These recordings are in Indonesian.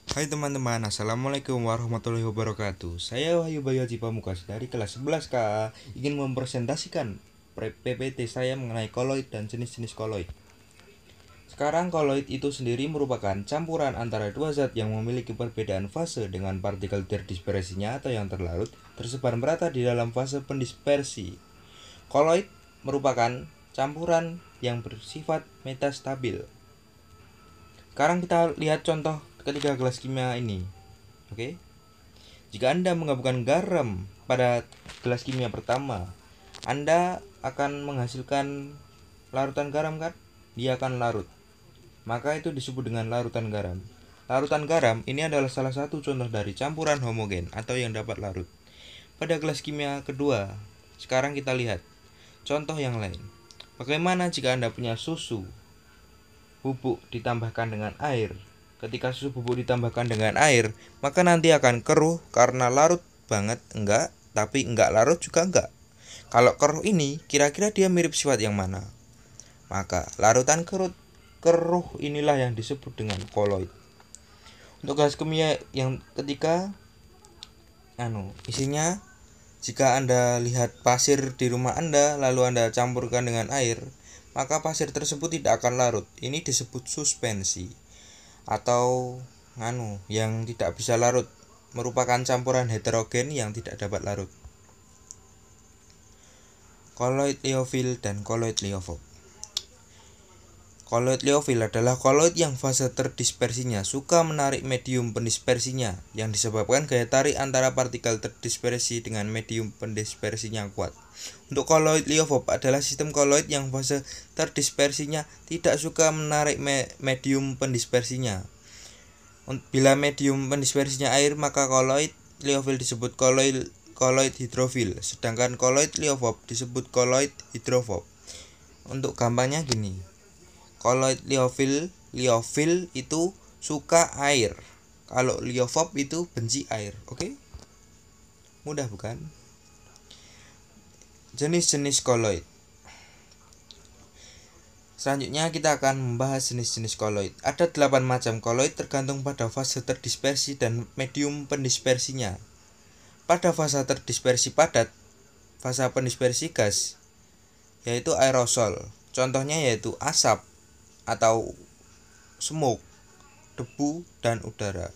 Hai teman-teman, Assalamualaikum warahmatullahi wabarakatuh. Saya Wahyu Bayu Haji Pamukas dari kelas 11 KA ingin mempresentasikan PPT saya mengenai koloid dan jenis-jenis koloid. Sekarang koloid itu sendiri merupakan campuran antara dua zat yang memiliki perbedaan fase dengan partikel terdispersinya atau yang terlarut tersebar merata di dalam fase pendispersi. Koloid merupakan campuran yang bersifat metastabil. Sekarang kita lihat contoh ketiga gelas kimia ini. Oke. Jika Anda menggabungkan garam pada gelas kimia pertama, Anda akan menghasilkan larutan garam kan? Dia akan larut. Maka itu disebut dengan larutan garam. Larutan garam ini adalah salah satu contoh dari campuran homogen atau yang dapat larut. Pada gelas kimia kedua, sekarang kita lihat contoh yang lain. Bagaimana jika Anda punya susu bubuk ditambahkan dengan air? Ketika susu bubuk ditambahkan dengan air, maka nanti akan keruh karena larut banget enggak, tapi enggak larut juga enggak. Kalau keruh ini, kira-kira dia mirip sifat yang mana? Maka larutan keruh inilah yang disebut dengan koloid. Untuk gas kimia yang ketiga, isinya jika Anda lihat pasir di rumah Anda lalu Anda campurkan dengan air, maka pasir tersebut tidak akan larut. Ini disebut suspensi. Atau yang tidak bisa larut, merupakan campuran heterogen yang tidak dapat larut. Koloid liofil dan koloid liofob. Koloid liofil adalah koloid yang fase terdispersinya suka menarik medium pendispersinya, yang disebabkan gaya tarik antara partikel terdispersi dengan medium pendispersinya kuat. Untuk koloid liofob adalah sistem koloid yang fase terdispersinya tidak suka menarik medium pendispersinya. Bila medium pendispersinya air, maka koloid liofil disebut koloid hidrofil, sedangkan koloid liofob disebut koloid hidrofob. Untuk gampangnya gini, koloid liofil itu suka air, kalau liofob itu benci air. Oke? Mudah bukan? Jenis-jenis koloid. Selanjutnya kita akan membahas jenis-jenis koloid. Ada 8 macam koloid tergantung pada fase terdispersi dan medium pendispersinya. Pada fase terdispersi padat, fase pendispersi gas, yaitu aerosol. Contohnya yaitu asap atau smoke, debu, dan udara.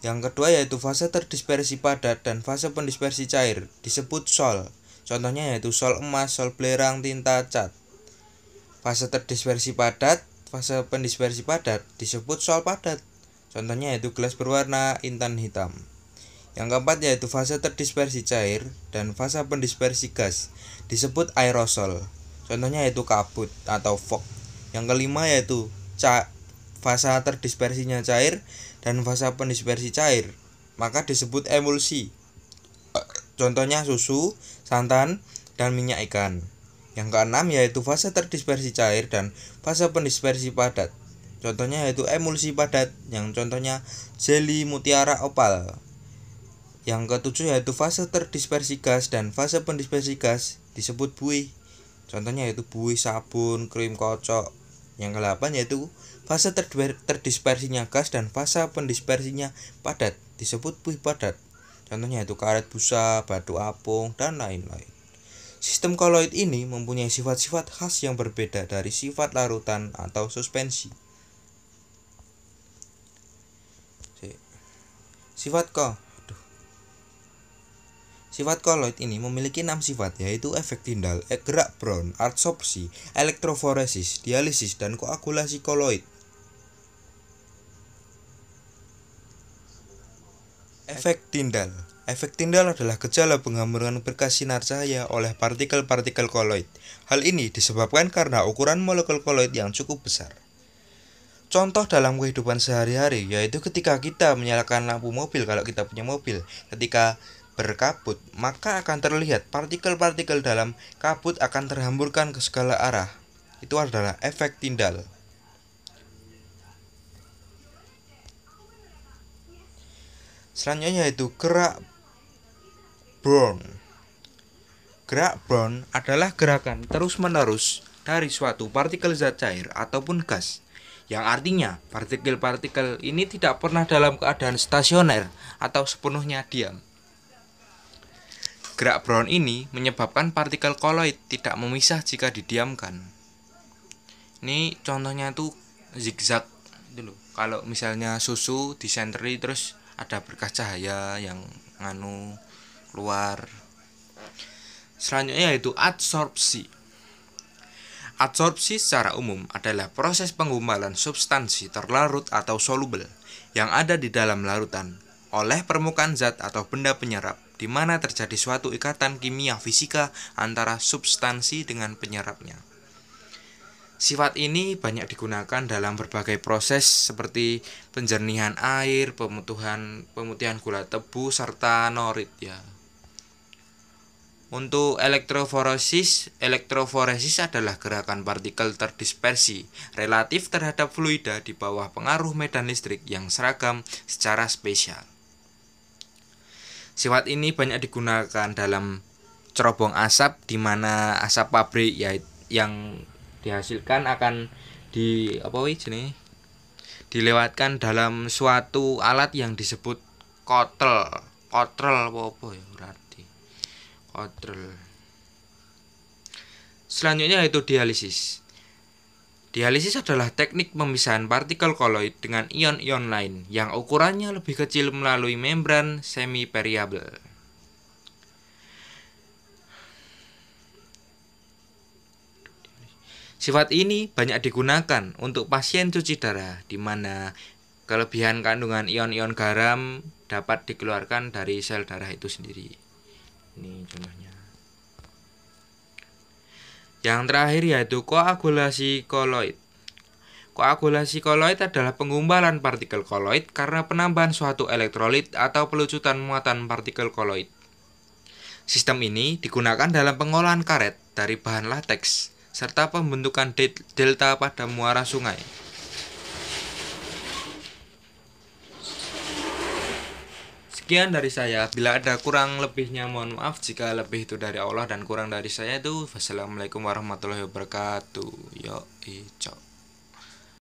Yang kedua yaitu fase terdispersi padat dan fase pendispersi cair, disebut sol. Contohnya yaitu sol emas, sol belerang, tinta, cat. Fase terdispersi padat, fase pendispersi padat disebut sol padat. Contohnya yaitu gelas berwarna intan hitam. Yang keempat yaitu fase terdispersi cair dan fase pendispersi gas, disebut aerosol. Contohnya yaitu kabut atau fog. Yang kelima yaitu fase terdispersinya cair dan fase pendispersi cair, maka disebut emulsi. Contohnya susu, santan, dan minyak ikan. Yang keenam yaitu fase terdispersi cair dan fase pendispersi padat. Contohnya yaitu emulsi padat, yang contohnya jeli mutiara opal. Yang ketujuh yaitu fase terdispersi gas dan fase pendispersi gas, disebut buih. Contohnya yaitu buih sabun, krim kocok. Yang kedelapan yaitu fase terdispersinya gas dan fase pendispersinya padat, disebut buih padat. Contohnya yaitu karet busa, batu apung, dan lain-lain. Sistem koloid ini mempunyai sifat-sifat khas yang berbeda dari sifat larutan atau suspensi. Sifat koloid ini memiliki 6 sifat, yaitu efek Tyndall, gerak Brown, adsorpsi, elektroforesis, dialisis, dan koagulasi koloid. Efek Tyndall. Efek Tyndall adalah gejala penghamburan berkas sinar cahaya oleh partikel-partikel koloid. Hal ini disebabkan karena ukuran molekul koloid yang cukup besar. Contoh dalam kehidupan sehari-hari yaitu ketika kita menyalakan lampu mobil, kalau kita punya mobil, ketika berkabut, maka akan terlihat partikel-partikel dalam kabut akan terhamburkan ke segala arah. Itu adalah efek Tyndall. Selanjutnya yaitu gerak Brown. Gerak Brown adalah gerakan terus-menerus dari suatu partikel zat cair ataupun gas yang artinya partikel-partikel ini tidak pernah dalam keadaan stasioner atau sepenuhnya diam. Gerak Brown ini menyebabkan partikel koloid tidak memisah jika didiamkan. Ini contohnya tuh zigzag itu loh. Kalau misalnya susu disenteri terus ada berkas cahaya yang keluar. Selanjutnya yaitu adsorpsi. Adsorpsi secara umum adalah proses penggumpalan substansi terlarut atau solubel yang ada di dalam larutan oleh permukaan zat atau benda penyerap, di mana terjadi suatu ikatan kimia fisika antara substansi dengan penyerapnya. Sifat ini banyak digunakan dalam berbagai proses seperti penjernihan air, pemutihan gula tebu, serta norit ya. Untuk elektroforesis adalah gerakan partikel terdispersi relatif terhadap fluida di bawah pengaruh medan listrik yang seragam secara spesial. Sifat ini banyak digunakan dalam cerobong asap, di mana asap pabrik yang dihasilkan akan dilewatkan dalam suatu alat yang disebut kotel ya. Selanjutnya yaitu dialisis. Dialisis adalah teknik pemisahan partikel koloid dengan ion-ion lain yang ukurannya lebih kecil melalui membran semi-permeabel. Sifat ini banyak digunakan untuk pasien cuci darah, di mana kelebihan kandungan ion-ion garam dapat dikeluarkan dari sel darah itu sendiri. Ini contohnya. Yang terakhir yaitu koagulasi koloid. Koagulasi koloid adalah penggumpalan partikel koloid karena penambahan suatu elektrolit atau pelucutan muatan partikel koloid. Sistem ini digunakan dalam pengolahan karet dari bahan lateks serta pembentukan delta pada muara sungai. Sekian dari saya. Bila ada kurang lebihnya mohon maaf. Jika lebih itu dari Allah dan kurang dari saya itu. Wassalamualaikum warahmatullahi wabarakatuh. Yo, cok.